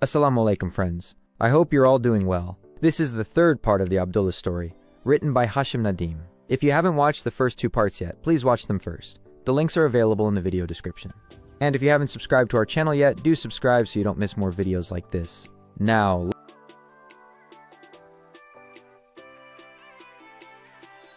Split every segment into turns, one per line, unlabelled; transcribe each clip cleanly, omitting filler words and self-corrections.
Assalamu alaikum friends. I hope you're all doing well. This is the third part of the Abdullah story, written by Hashim Nadim. If you haven't watched the first two parts yet, please watch them first. The links are available in the video description. And if you haven't subscribed to our channel yet, do subscribe so you don't miss more videos like this. Now,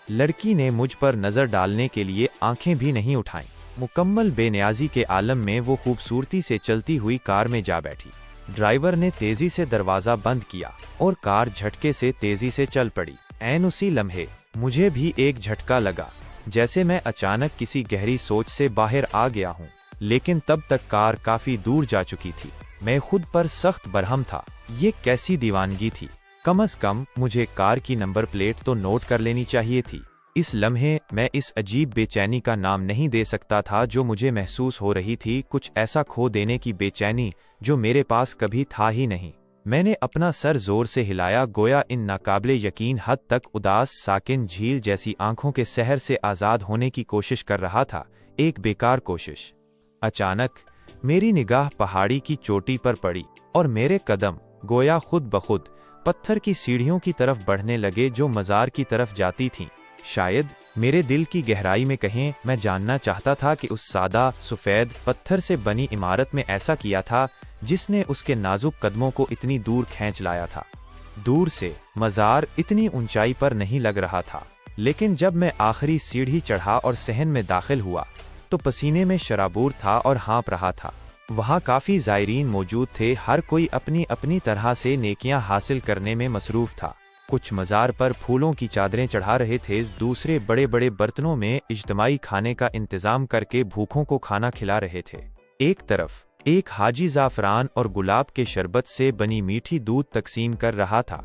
लड़की ने मुझ पर नजर डालने के लिए आंखें भी नहीं उठाईं। मुकम्मल बेनियाजी के आलम में वो खूबसूरती से चलती हुई कार में जा बैठी। ड्राइवर ने तेजी से दरवाजा बंद किया और कार झटके से तेजी से चल पड़ी। ऐन उसी लम्हे मुझे भी एक झटका लगा, जैसे मैं अचानक किसी गहरी सोच से बाहर आ गया हूँ। लेकिन तब तक कार काफी दूर जा चुकी थी। मैं खुद पर सख्त बरहम था। ये कैसी दीवानगी थी। कम से कम मुझे कार की नंबर प्लेट तो नोट कर लेनी चाहिए थी। इस लम्हे मैं इस अजीब बेचैनी का नाम नहीं दे सकता था जो मुझे महसूस हो रही थी, कुछ ऐसा खो देने की बेचैनी जो मेरे पास कभी था ही नहीं। मैंने अपना सर जोर से हिलाया, गोया इन नाकाबिले यकीन हद तक उदास साकिन झील जैसी आंखों के सहर से आज़ाद होने की कोशिश कर रहा था, एक बेकार कोशिश। अचानक मेरी निगाह पहाड़ी की चोटी पर पड़ी और मेरे कदम गोया खुद बखुद पत्थर की सीढ़ियों की तरफ बढ़ने लगे जो मज़ार की तरफ जाती थीं। शायद मेरे दिल की गहराई में कहीं मैं जानना चाहता था कि उस सादा सफ़ेद पत्थर से बनी इमारत में ऐसा किया था जिसने उसके नाजुक कदमों को इतनी दूर खींच लाया था। दूर से मज़ार इतनी ऊंचाई पर नहीं लग रहा था, लेकिन जब मैं आखिरी सीढ़ी चढ़ा और सहन में दाखिल हुआ तो पसीने में शराबूर था और हाँप रहा था। वहाँ काफ़ी ज़ायरीन मौजूद थे, हर कोई अपनी अपनी तरह से नेकियां हासिल करने में मसरूफ़ था। कुछ मज़ार पर फूलों की चादरें चढ़ा रहे थे, दूसरे बड़े बड़े बर्तनों में इज्तिमाई खाने का इंतज़ाम करके भूखों को खाना खिला रहे थे। एक तरफ एक हाजी ज़ाफ़रान और गुलाब के शरबत से बनी मीठी दूध तकसीम कर रहा था,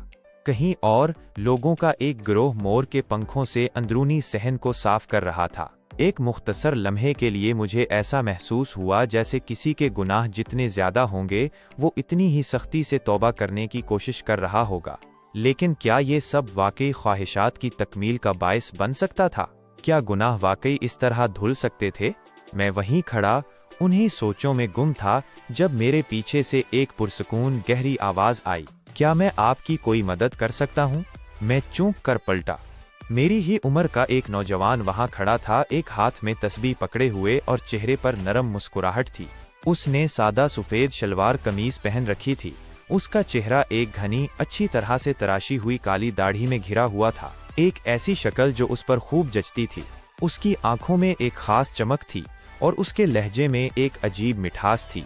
कहीं और लोगों का एक गिरोह मोर के पंखों से अंदरूनी सहन को साफ कर रहा था। एक मुख्तसर लम्हे के लिए मुझे ऐसा महसूस हुआ जैसे किसी के गुनाह जितने ज़्यादा होंगे वो इतनी ही सख्ती से तौबा करने की कोशिश कर रहा होगा। लेकिन क्या ये सब वाकई ख्वाहिशात की तकमील का बायस बन सकता था? क्या गुनाह वाकई इस तरह धुल सकते थे? मैं वहीं खड़ा उन्हीं सोचों में गुम था जब मेरे पीछे से एक पुरसकून गहरी आवाज़ आई, क्या मैं आपकी कोई मदद कर सकता हूँ? मैं चौंक कर पलटा। मेरी ही उम्र का एक नौजवान वहाँ खड़ा था, एक हाथ में तस्बीह पकड़े हुए और चेहरे पर नरम मुस्कुराहट थी। उसने सादा सफ़ेद शलवार कमीज पहन रखी थी। उसका चेहरा एक घनी अच्छी तरह से तराशी हुई काली दाढ़ी में घिरा हुआ था, एक ऐसी शक्ल जो उस पर खूब जचती थी। उसकी आंखों में एक खास चमक थी और उसके लहजे में एक अजीब मिठास थी।